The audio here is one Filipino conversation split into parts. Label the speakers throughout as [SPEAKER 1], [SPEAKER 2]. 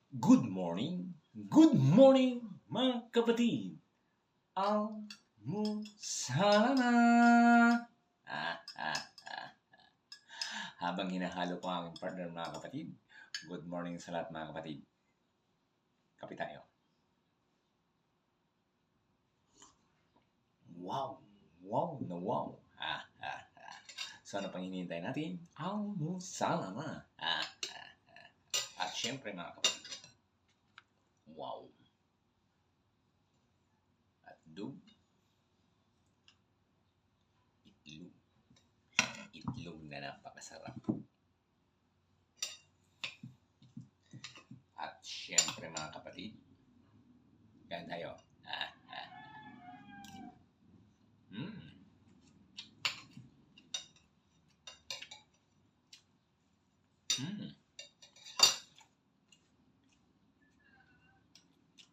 [SPEAKER 1] Good morning mga kapatid. Almusal na. Habang hinahalo ko ang aking partner mga kapatid, good morning sa lahat mga kapatid. Kape tayo. Wow! Wow na wow! So ano pang hinihintay natin? Almusal na. At syempre mga kapatid, wow! At itlog na napakasarap. At syempre mga kapatid, kain tayo.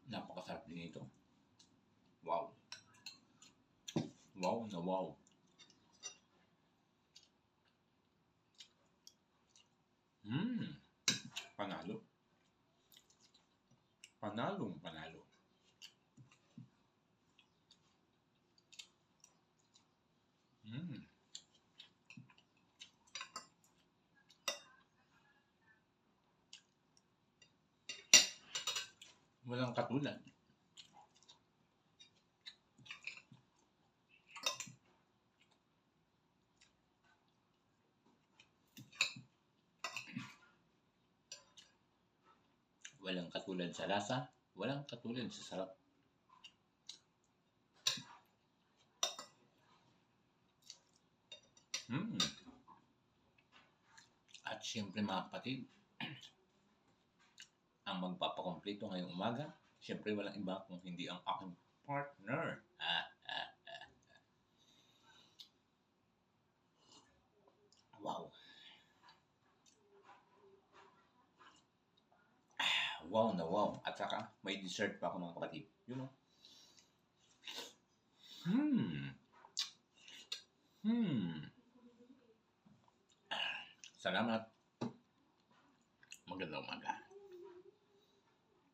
[SPEAKER 1] Napakasarap din ito. Wow! Wow na wow! Panalo. Panalong panalo. Walang katulad. Walang katulad sa lasa, walang katulad sa sarap. At syempre mga kapatid, ang magpapakompleto ngayong umaga, syempre walang iba kung hindi ang aking partner. Wow! Wow na wow! At saka may dessert pa ako mga kapatid. You know? Salamat.